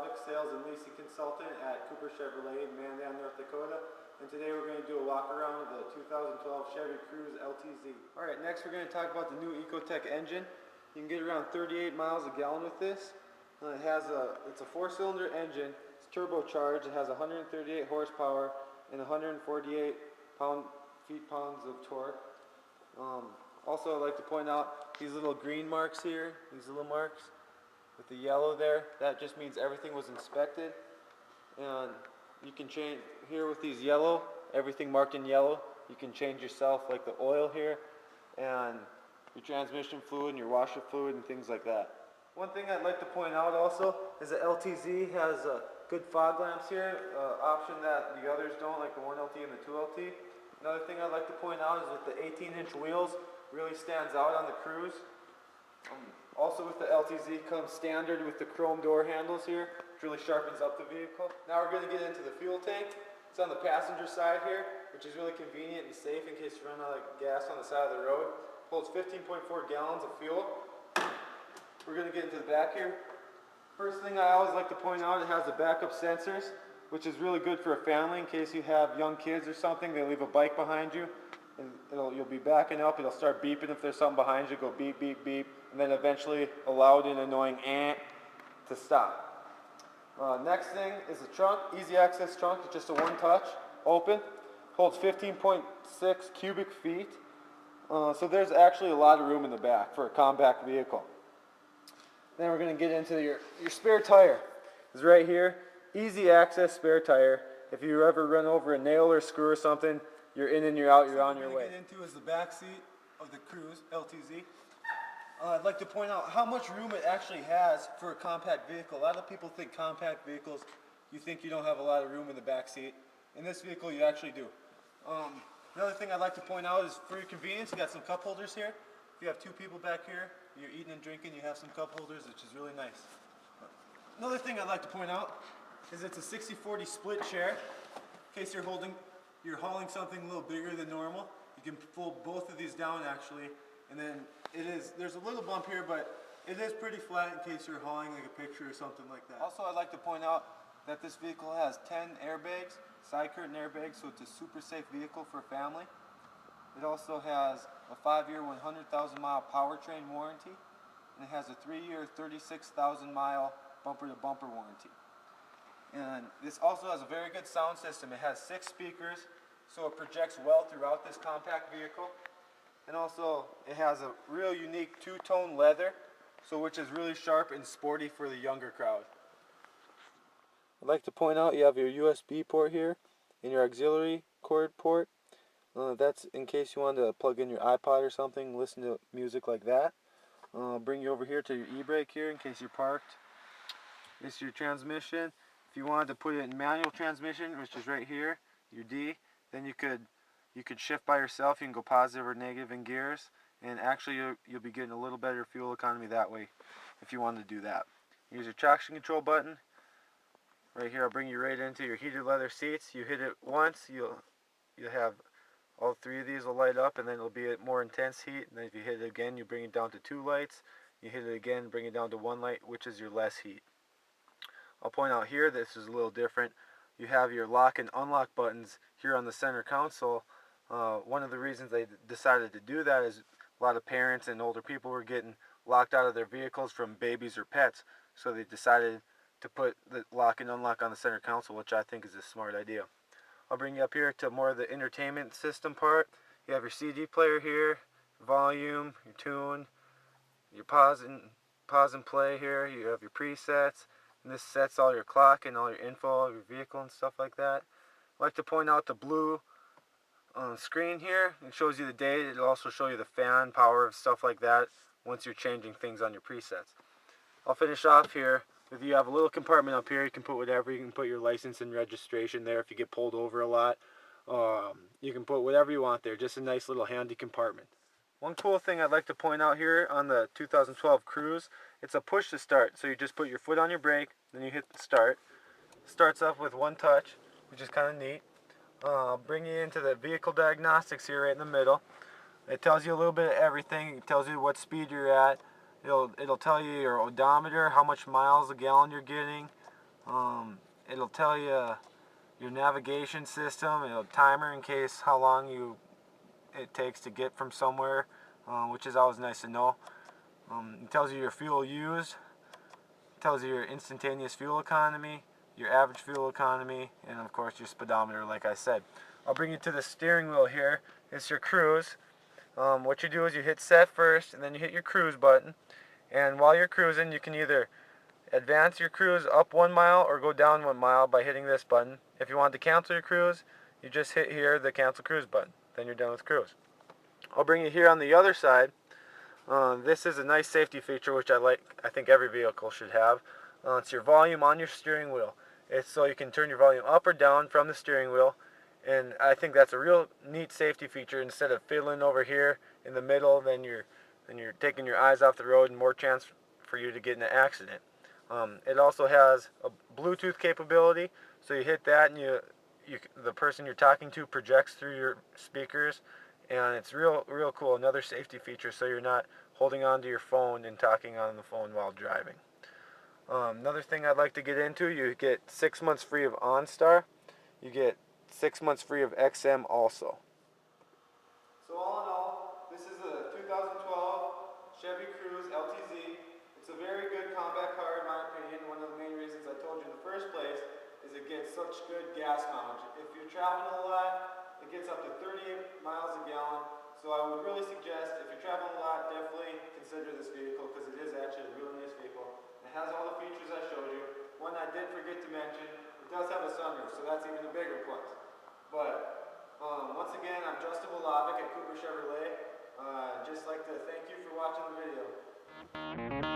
product sales and leasing consultant at Kupper Chevrolet in Mandan, North Dakota. And today we're going to do a walk around of the 2012 Chevy Cruze LTZ. Alright, next we're going to talk about the new Ecotec engine. You can get around 38 miles a gallon with this. It's a 4-cylinder engine. It's turbocharged. It has 138 horsepower and 148 feet-pounds of torque. Also, I'd like to point out these little green marks here, these little marks with the yellow there. That just means everything was inspected. And you can change here with these yellow, everything marked in yellow. You can change yourself, like the oil here, and your transmission fluid and your washer fluid and things like that. One thing I'd like to point out also is the LTZ has good fog lamps here, option that the others don't, like the 1LT and the 2LT. Another thing I'd like to point out is with the 18-inch wheels, really stands out on the Cruze. Also with the LTZ comes standard with the chrome door handles here, which really sharpens up the vehicle. Now we're going to get into the fuel tank. It's on the passenger side here, which is really convenient and safe in case you run out of gas on the side of the road. Holds 15.4 gallons of fuel. We're going to get into the back here. First thing I always like to point out, it has the backup sensors, which is really good for a family in case you have young kids or something. They leave a bike behind you, and you'll be backing up. It'll start beeping if there's something behind you. Go beep, beep, beep, and then eventually a loud and annoying to stop. Next thing is the trunk, easy access trunk. It's just a one-touch, open. Holds 15.6 cubic feet. So there's actually a lot of room in the back for a compact vehicle. Then we're going to get into your spare tire. It's right here. Easy access spare tire. If you ever run over a nail or screw or something, you're in and you're out, you're on your way. What we're going to get into is the back seat of the Cruze LTZ. I'd like to point out how much room it actually has for a compact vehicle. A lot of people think compact vehicles, you think you don't have a lot of room in the back seat. In this vehicle, you actually do. Another thing I'd like to point out is for your convenience, you got some cup holders here. If you have two people back here, you're eating and drinking, you have some cup holders, which is really nice. Another thing I'd like to point out is it's a 60-40 split share. In case you're hauling something a little bigger than normal, you can fold both of these down actually, and then there's a little bump here, but it is pretty flat in case you're hauling like a picture or something like that. Also, I'd like to point out that this vehicle has 10 airbags, side curtain airbags, so it's a super safe vehicle for a family. It also has a 5-year, 100,000-mile powertrain warranty, and it has a 3-year, 36,000-mile bumper-to-bumper warranty. And this also has a very good sound system. It has 6 speakers, so it projects well throughout this compact vehicle. And also, it has a real unique 2-tone leather, which is really sharp and sporty for the younger crowd. I'd like to point out you have your USB port here and your auxiliary cord port. That's in case you want to plug in your iPod or something, listen to music like that. Bring you over here to your e-brake here in case you're parked. This is your transmission. If you wanted to put it in manual transmission, which is right here, your D, then you could shift by yourself. You can go positive or negative in gears, and actually you'll be getting a little better fuel economy that way if you wanted to do that. Here's your traction control button. Right here, I'll bring you right into your heated leather seats. You hit it once, you'll have all 3 of these will light up, and then it'll be at more intense heat. And then if you hit it again, you bring it down to 2 lights. You hit it again, bring it down to 1 light, which is your less heat. I'll point out here, this is a little different. You have your lock and unlock buttons here on the center console. One of the reasons they decided to do that is a lot of parents and older people were getting locked out of their vehicles from babies or pets, so they decided to put the lock and unlock on the center console, which I think is a smart idea. I'll bring you up here to more of the entertainment system part. You have your CD player here, volume, your tune, your pause and play here. You have your presets, and this sets all your clock and all your info of your vehicle and stuff like that. I like to point out the blue screen here. It shows you the date. It'll also show you the fan power and stuff like that once you're changing things on your presets. I'll finish off here. If you have a little compartment up here, you can put whatever. You can put your license and registration there if you get pulled over a lot. You can put whatever you want there. Just a nice little handy compartment. One cool thing I'd like to point out here on the 2012 Cruze, it's a push to start. So you just put your foot on your brake, then you hit start. Starts up with one touch, which is kind of neat. I'll bring you into the vehicle diagnostics here right in the middle. It tells you a little bit of everything. It tells you what speed you're at. It'll tell you your odometer, how much miles a gallon you're getting, It'll tell you your navigation system, it'll timer in case how long it takes to get from somewhere, which is always nice to know. It tells you your fuel used, tells you your instantaneous fuel economy, your average fuel economy, and of course your speedometer, like I said. I'll bring you to the steering wheel here. It's your cruise. What you do is you hit set first, and then you hit your cruise button. And while you're cruising, you can either advance your cruise up 1 mile or go down 1 mile by hitting this button. If you want to cancel your cruise, you just hit here the cancel cruise button. Then you're done with cruise. I'll bring you here on the other side. This is a nice safety feature which I think every vehicle should have. It's your volume on your steering wheel. It's so you can turn your volume up or down from the steering wheel, and I think that's a real neat safety feature. Instead of fiddling over here in the middle, then you're taking your eyes off the road and more chance for you to get in an accident. It also has a Bluetooth capability, so you hit that and the person you're talking to projects through your speakers, and it's real cool. Another safety feature, so you're not holding onto your phone and talking on the phone while driving. Another thing I'd like to get into, you get 6 months free of OnStar. You get 6 months free of XM also. So all in all, this is a 2012 Chevy Cruze LTZ. It's a very good combat car in my opinion. One of the main reasons I told you in the first place is it gets such good gas mileage. If you're traveling a lot, it gets up to 38 miles a gallon. So I would really suggest, if you're traveling a lot, definitely consider this vehicle because it is actually a really nice vehicle. It has all the features I showed you. One I did forget to mention, it does have a sunroof, so that's even a bigger plus. But once again, I'm Justin at Kupper Chevrolet. Just like to thank you for watching the video.